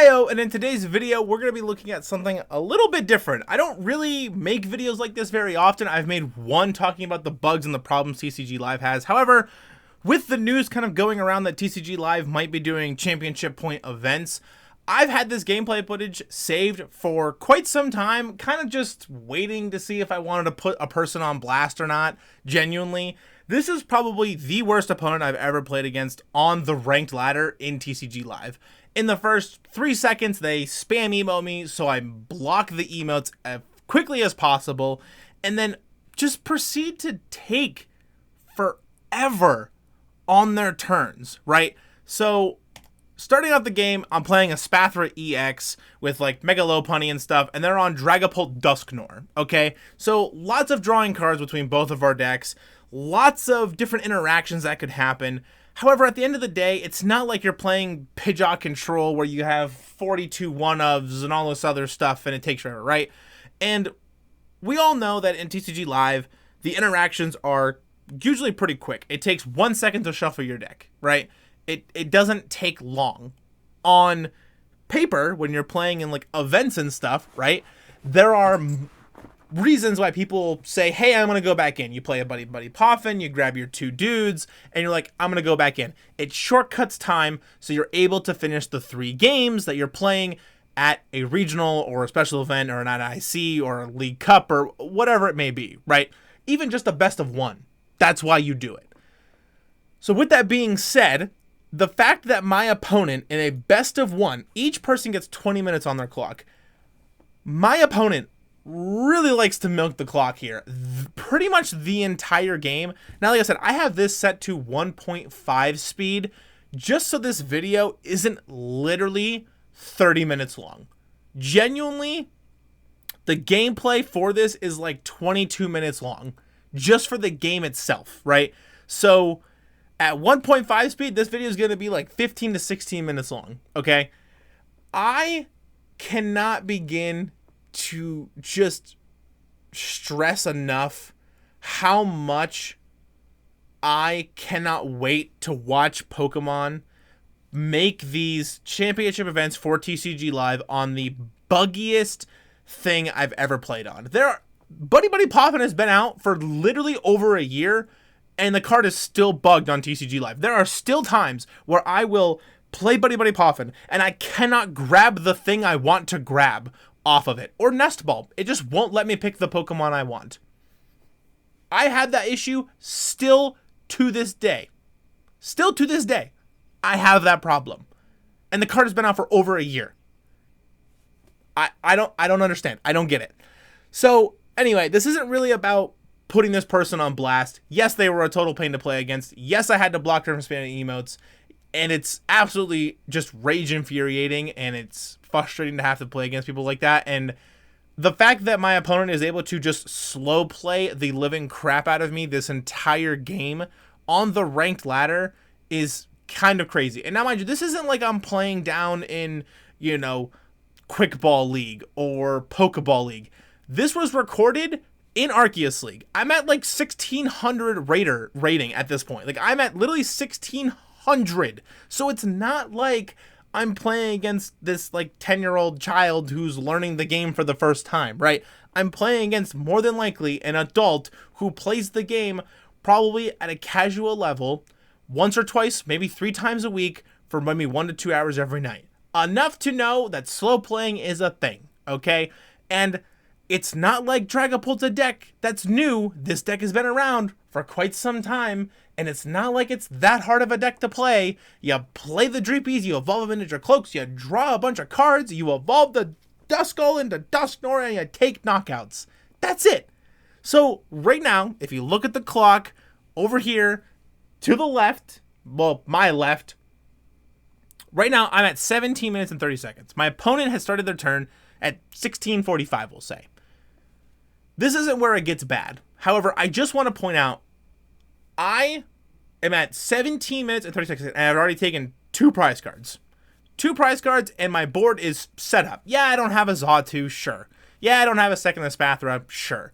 Heyo, and in today's video, we're going to be looking at something a little bit different. I don't really make videos like this very often. I've made one talking about the bugs and the problems TCG Live has. However, with the news kind of going around that TCG Live might be doing championship point events, I've had this gameplay footage saved for quite some time, kind of just waiting to see if I wanted to put a person on blast or not, genuinely. This is probably the worst opponent I've ever played against on the ranked ladder in TCG Live. In the first 3 seconds, they spam emo me, so I block the emotes as quickly as possible, and then just proceed to take forever on their turns, right? So, starting off the game, I'm playing a Spathra EX with like Mega Lopunny and stuff, and they're on Dragapult Dusknoir, okay? So, lots of drawing cards between both of our decks, lots of different interactions that could happen. However, at the end of the day, it's not like you're playing Pidgeot Control where you have 42 one-ofs and all this other stuff and it takes forever, right? And we all know that in TCG Live, the interactions are usually pretty quick. It takes 1 second to shuffle your deck, right? It doesn't take long. On paper, when you're playing in like events and stuff, right, there are reasons why people say, hey, I'm going to go back in. You play a Buddy-Buddy Poffin, you grab your 2 dudes, and you're like, I'm going to go back in. It shortcuts time, so you're able to finish the 3 games that you're playing at a regional or a special event or an IC or a League Cup or whatever it may be, right? Even just a best of 1. That's why you do it. So with that being said, the fact that my opponent in a best of 1, each person gets 20 minutes on their clock. My opponent really likes to milk the clock here pretty much the entire game. Now, like I said, I have this set to 1.5 speed just so this video isn't literally 30 minutes long. Genuinely, the gameplay for this is like 22 minutes long just for the game itself, right? So at 1.5 speed, this video is going to be like 15 to 16 minutes long, okay? I cannot begin to just stress enough how much I cannot wait to watch Pokemon make these championship events for TCG Live on the buggiest thing I've ever played on. Buddy-Buddy Poffin has been out for literally over a year, and the card is still bugged on TCG Live. There are still times where I will play Buddy-Buddy Poffin, and I cannot grab the thing I want to grab off of it, or Nest Ball. It just won't let me pick the Pokemon I want. I had that issue still to this day. Still to this day, I have that problem. And the card has been out for over a year. I don't understand. I don't get it. So, anyway, this isn't really about putting this person on blast. Yes, they were a total pain to play against. Yes, I had to block them from spamming emotes. And it's absolutely just rage infuriating, and it's frustrating to have to play against people like that. And the fact that my opponent is able to just slow play the living crap out of me this entire game on the ranked ladder is kind of crazy. And now, mind you, this isn't like I'm playing down in, you know, Quick Ball League or Pokeball League. This was recorded in Arceus League. I'm at like 1600 rating at this point. Like, I'm at literally 1600. So it's not like I'm playing against this like 10-year-old child who's learning the game for the first time, right? I'm playing against more than likely an adult who plays the game probably at a casual level once or twice, maybe 3 times a week for maybe 1 to 2 hours every night. Enough to know that slow playing is a thing, okay? And it's not like Dragapult's a deck that's new. This deck has been around for quite some time, and it's not like it's that hard of a deck to play. You play the Dreepies, you evolve them into Cloaks, you draw a bunch of cards, you evolve the Duskull into Dusknoir, and you take knockouts. That's it. So right now, if you look at the clock over here to the left, well, my left, right now I'm at 17 minutes and 30 seconds. My opponent has started their turn at 16:45, we'll say. This isn't where it gets bad. However, I just want to point out, I am at 17 minutes and 30 seconds, and I've already taken 2 prize cards. 2 prize cards, and my board is set up. Yeah, I don't have a Xatu, sure. Yeah, I don't have a second Spathra, sure.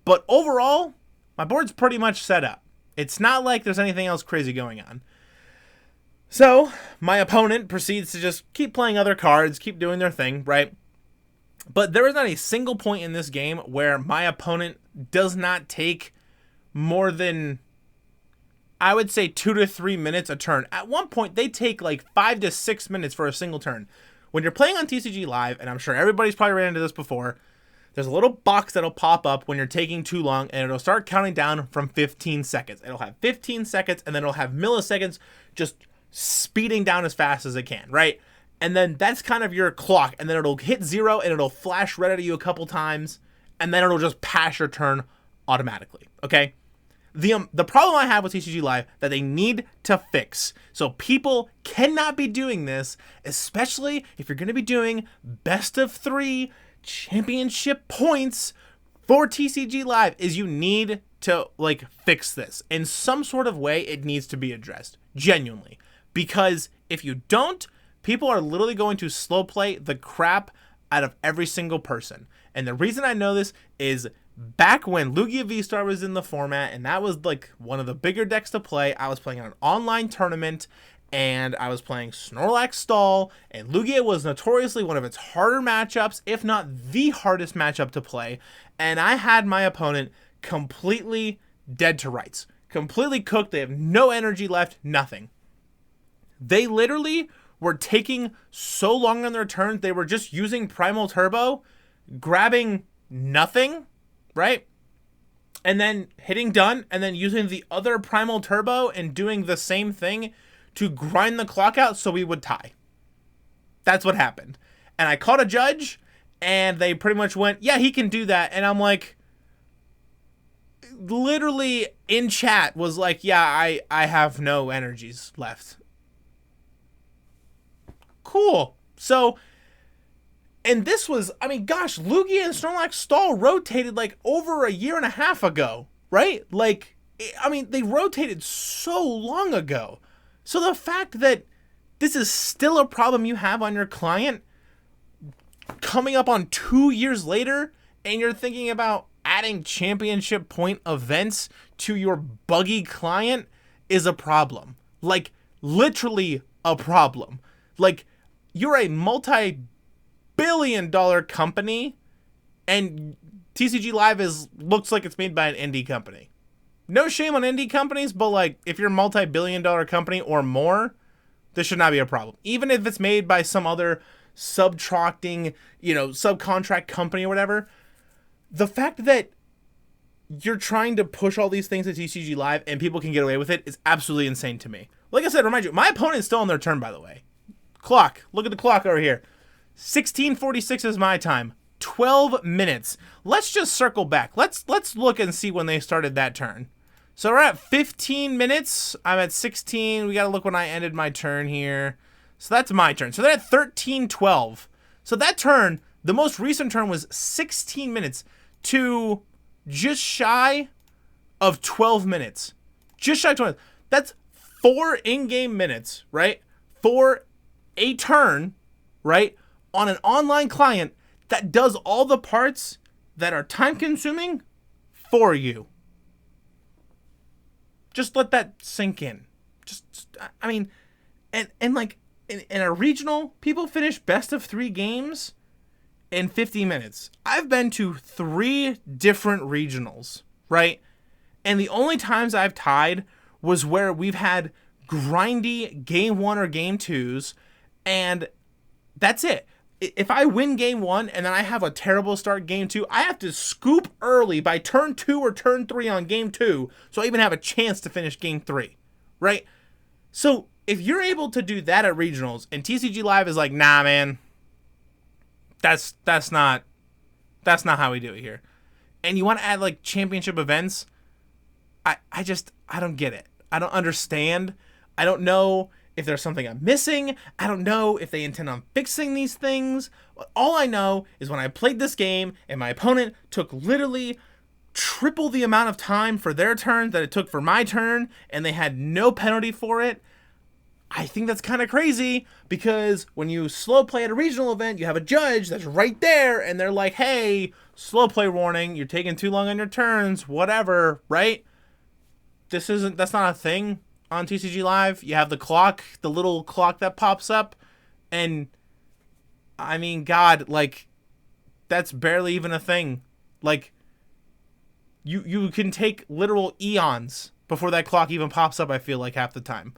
But overall, my board's pretty much set up. It's not like there's anything else crazy going on. So my opponent proceeds to just keep playing other cards, keep doing their thing, right? But there is not a single point in this game where my opponent does not take more than, I would say, 2 to 3 minutes a turn. At one point, they take like 5 to 6 minutes for a single turn. When you're playing on TCG Live, and I'm sure everybody's probably ran into this before, there's a little box that'll pop up when you're taking too long, and it'll start counting down from 15 seconds. It'll have 15 seconds, and then it'll have milliseconds just speeding down as fast as it can, right? And then that's kind of your clock, and then it'll hit 0, and it'll flash red at you a couple times, and then it'll just pass your turn automatically, okay? The problem I have with TCG Live that they need to fix. So people cannot be doing this, especially if you're going to be doing best of 3 championship points for TCG Live, is you need to like fix this in some sort of way. It needs to be addressed genuinely, because if you don't, people are literally going to slow play the crap out of every single person. And the reason I know this is back when Lugia V-Star was in the format, and that was like one of the bigger decks to play, I was playing on an online tournament, and I was playing Snorlax Stall, and Lugia was notoriously one of its harder matchups, if not the hardest matchup to play, and I had my opponent completely dead to rights. Completely cooked, they have no energy left, nothing. They literally were taking so long on their turns, they were just using Primal Turbo, grabbing nothing, right? And then hitting done, and then using the other Primal Turbo and doing the same thing to grind the clock out so we would tie. That's what happened. And I caught a judge, and they pretty much went, yeah, he can do that. And I'm like, literally in chat was like, yeah, I have no energies left. Cool. So, and this was, I mean, gosh, Lugia and Snorlax Stall rotated like over a year and a half ago, right? Like, I mean, they rotated so long ago. So the fact that this is still a problem you have on your client coming up on 2 years later, and you're thinking about adding championship point events to your buggy client is a problem. Like, literally a problem. Like, you're a multi-billion-dollar company, and TCG Live looks like it's made by an indie company. No shame on indie companies, but like, if you're a multi-billion-dollar company or more, this should not be a problem. Even if it's made by some other subcontract company or whatever, the fact that you're trying to push all these things to TCG Live and people can get away with it is absolutely insane to me. Like I said, remind you, my opponent's still on their turn, by the way. Clock. Look at the clock over here. 16:46 is my time. 12 minutes. Let's just circle back. Let's look and see when they started that turn. So we're at 15 minutes. I'm at 16. We got to look when I ended my turn here. So that's my turn. So they're at 13:12. So that turn, the most recent turn, was 16 minutes to just shy of 12 minutes. Just shy of 12 minutes. That's 4 in-game minutes, right? For a turn, right? On an online client that does all the parts that are time-consuming for you. Just let that sink in. I mean, and like, in a regional, people finish best of 3 games in 50 minutes. I've been to 3 different regionals, right? And the only times I've tied was where we've had grindy game 1 or game 2s, and that's it. If I win game 1 and then I have a terrible start game 2, I have to scoop early by turn 2 or turn 3 on game 2 so I even have a chance to finish game 3, right? So if you're able to do that at regionals and TCG Live is like, nah, man, that's not how we do it here, and you want to add like championship events, I don't get it. I don't understand. I don't know if there's something I'm missing. I don't know if they intend on fixing these things. All I know is when I played this game and my opponent took literally triple the amount of time for their turn that it took for my turn, and they had no penalty for it, I think that's kind of crazy, because when you slow play at a regional event, you have a judge that's right there, and they're like, hey, slow play warning, you're taking too long on your turns, whatever, right? That's not a thing. on TCG Live. You have the clock, the little clock that pops up, and I mean, God, like, that's barely even a thing. Like, you can take literal eons before that clock even pops up, I feel like, half the time.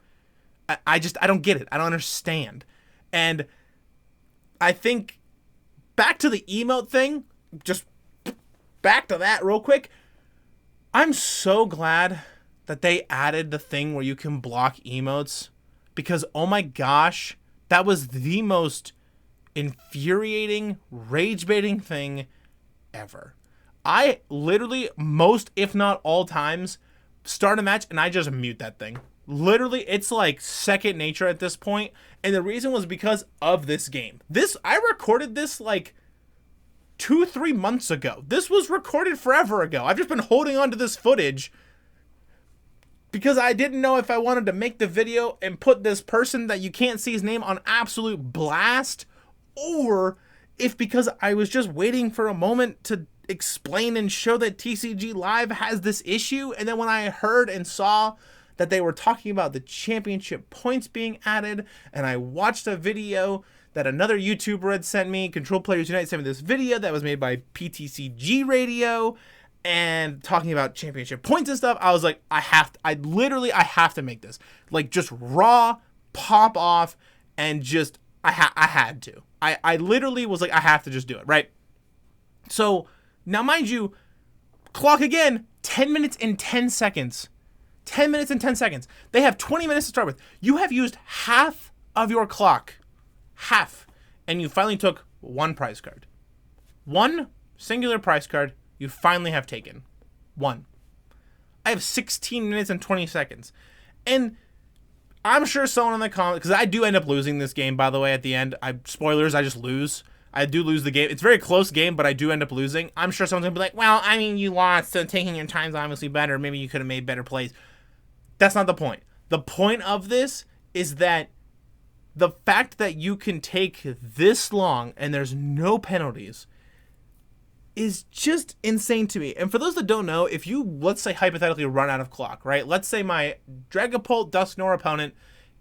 I don't get it. I don't understand. And I think, back to the emote thing, just back to that real quick, I'm so glad that they added the thing where you can block emotes, because, oh my gosh, that was the most infuriating, rage-baiting thing ever. I literally, most, if not all times, start a match and I just mute that thing. Literally, it's like second nature at this point, and the reason was because of this game. I recorded this like 2-3 months ago. This was recorded forever ago. I've just been holding on to this footage because I didn't know if I wanted to make the video and put this person that you can't see his name on absolute blast, or if because I was just waiting for a moment to explain and show that TCG Live has this issue. And then when I heard and saw that they were talking about the championship points being added, and I watched a video that another YouTuber had sent me, Control Players Unite sent me this video that was made by PTCG Radio, and talking about championship points and stuff, I was like, I have to make this. Like, just raw, pop off, and just, I had to. I literally was like, I have to just do it, right? So, now mind you, clock again, 10 minutes and 10 seconds. 10 minutes and 10 seconds. They have 20 minutes to start with. You have used half of your clock. Half. And you finally took one prize card. One singular prize card you finally have taken. One. I have 16 minutes and 20 seconds. And I'm sure someone in the comments, because I do end up losing this game, by the way, at the end. Spoilers, I just lose. I do lose the game. It's a very close game, but I do end up losing. I'm sure someone's going to be like, well, I mean, you lost, so taking your time's obviously better. Maybe you could have made better plays. That's not the point. The point of this is that the fact that you can take this long and there's no penalties is just insane to me. And for those that don't know, if you, let's say, hypothetically run out of clock, right? Let's say my Dragapult Dusknoir opponent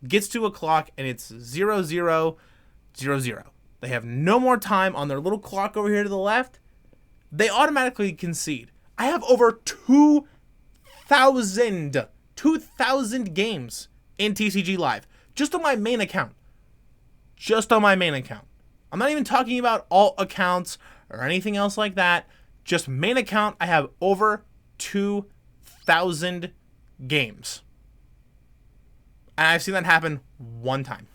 gets to a clock and it's 0-0-0-0. They have no more time on their little clock over here to the left. They automatically concede. I have over 2,000 games in TCG Live. Just on my main account. Just on my main account. I'm not even talking about alt accounts or anything else like that. Just main account, I have over 2,000 games. And I've seen that happen one time.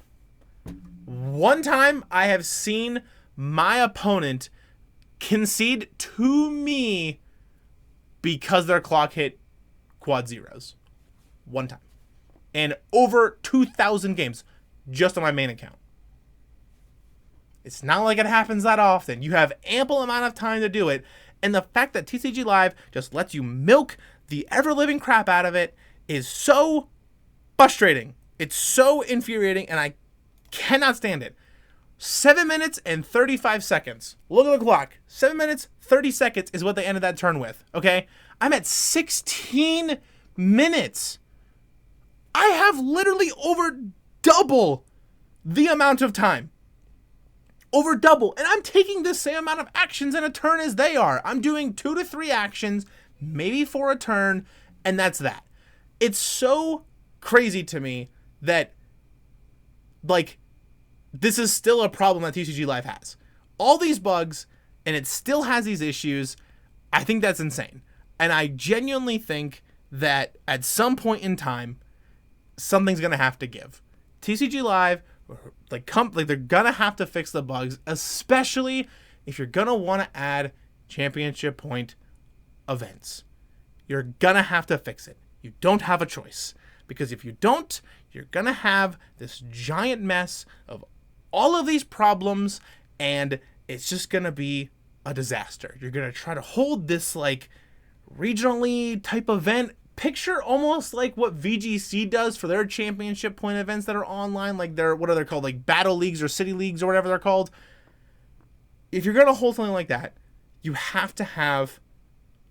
One time I have seen my opponent concede to me because their clock hit quad zeros. One time. And over 2,000 games just on my main account. It's not like it happens that often. You have ample amount of time to do it. And the fact that TCG Live just lets you milk the ever-living crap out of it is so frustrating. It's so infuriating, and I cannot stand it. 7 minutes and 35 seconds. Look at the clock. 7 minutes, 30 seconds is what they ended that turn with, okay? I'm at 16 minutes. I have literally over double the amount of time. Over double. And I'm taking the same amount of actions in a turn as they are. I'm doing 2 to 3 actions, maybe 4 a turn, and that's that. It's so crazy to me that, like, this is still a problem that TCG Live has. All these bugs, and it still has these issues. I think that's insane. And I genuinely think that at some point in time, something's going to have to give. TCG Live, like they're going to have to fix the bugs, especially if you're going to want to add championship point events. You're going to have to fix it. You don't have a choice. Because if you don't, you're going to have this giant mess of all of these problems, and it's just going to be a disaster. You're going to try to hold this, like, regionally type event. Picture almost like what VGC does for their championship point events that are online, like what are they called, like battle leagues or city leagues or whatever they're called. If you're going to hold something like that, you have to have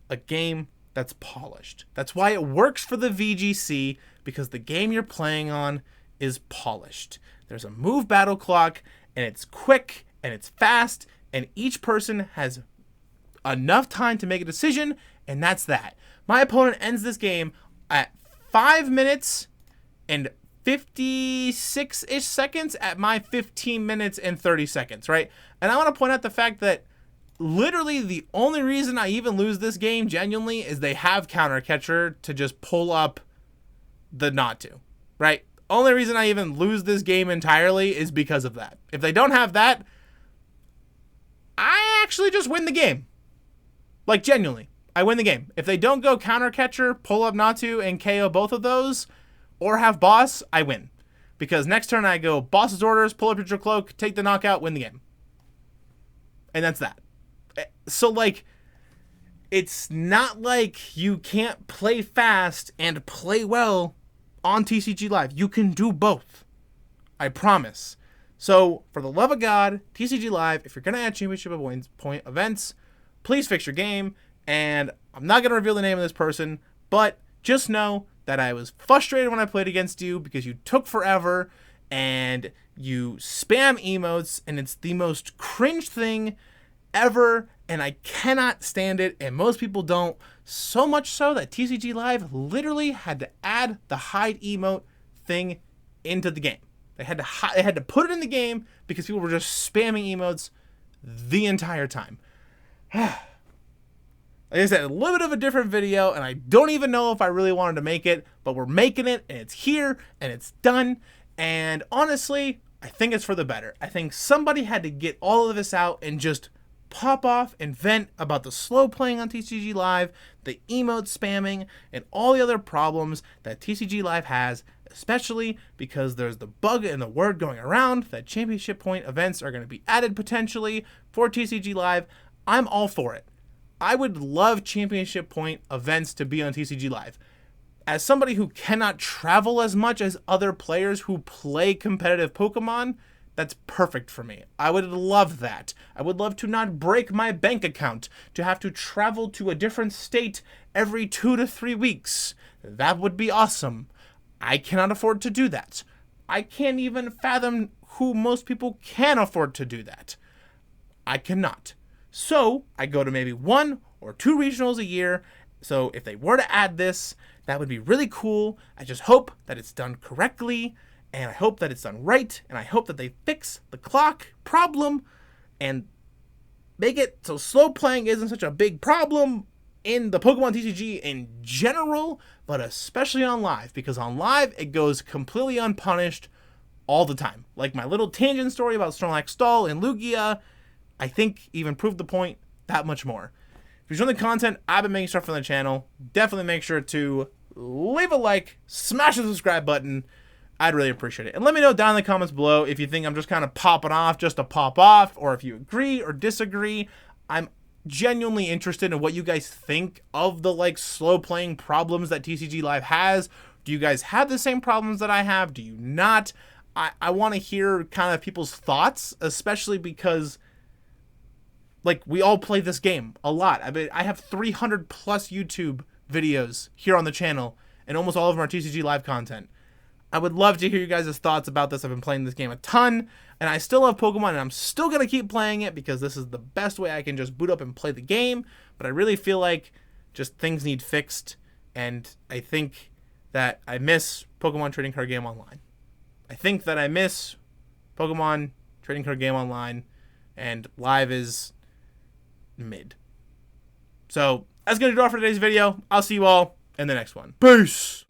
a game that's polished. That's why it works for the VGC, because the game you're playing on is polished. There's a move battle clock, and it's quick, and it's fast, and each person has enough time to make a decision, and that's that. My opponent ends this game at 5 minutes and 56-ish seconds at my 15 minutes and 30 seconds, right? And I want to point out the fact that literally the only reason I even lose this game genuinely is they have counter catcher to just pull up the not to, right? Only reason I even lose this game entirely is because of that. If they don't have that, I actually just win the game. Like, genuinely, I win the game. If they don't go counter catcher, pull up not to, and KO both of those, or have boss, I win. Because next turn I go boss's orders, pull up your cloak, take the knockout, win the game. And that's that. So, like, it's not like you can't play fast and play well on TCG Live. You can do both. I promise. So, for the love of God, TCG Live, if you're going to add championship point events, please fix your game. And I'm not going to reveal the name of this person, but just know that I was frustrated when I played against you because you took forever and you spam emotes, and it's the most cringe thing ever, and I cannot stand it, and most people don't. So much so that TCG Live literally had to add the hide emote thing into the game. They had to put it in the game because people were just spamming emotes the entire time. Like I said, a little bit of a different video, and I don't even know if I really wanted to make it, but we're making it, and it's here, and it's done, and honestly, I think it's for the better. I think somebody had to get all of this out and just pop off and vent about the slow playing on TCG Live, the emote spamming, and all the other problems that TCG Live has, especially because there's the bug and the word going around that championship point events are going to be added potentially for TCG Live. I'm all for it. I would love championship point events to be on TCG Live. As somebody who cannot travel as much as other players who play competitive Pokemon, that's perfect for me. I would love that. I would love to not break my bank account to have to travel to a different state every 2 to 3 weeks. That would be awesome. I cannot afford to do that. I can't even fathom who most people can afford to do that. I cannot. So I go to maybe 1 or 2 regionals a year. So if they were to add this, that would be really cool. I just hope that it's done correctly, and I hope that it's done right, and I hope that they fix the clock problem and make it so slow playing isn't such a big problem in the Pokemon TCG in general, but especially on live, because on live it goes completely unpunished all the time. Like my little tangent story about Snorlax Stall and Lugia, I think even proved the point that much more. If you're enjoying the content I've been making stuff for the channel, definitely make sure to leave a like, smash the subscribe button. I'd really appreciate it. And let me know down in the comments below if you think I'm just kind of popping off just to pop off, or if you agree or disagree. I'm genuinely interested in what you guys think of the like slow playing problems that TCG Live has. Do you guys have the same problems that I have? Do you not? I want to hear kind of people's thoughts, especially because like we all play this game a lot. I mean, I have 300 plus YouTube videos here on the channel, and almost all of them are TCG Live content. I would love to hear you guys' thoughts about this. I've been playing this game a ton, and I still love Pokemon, and I'm still going to keep playing it because this is the best way I can just boot up and play the game. But I really feel like just things need fixed, and I think that I miss Pokemon Trading Card Game Online. I think that I miss Pokemon Trading Card Game Online, and live is mid. So that's going to do it for today's video. I'll see you all in the next one. Peace!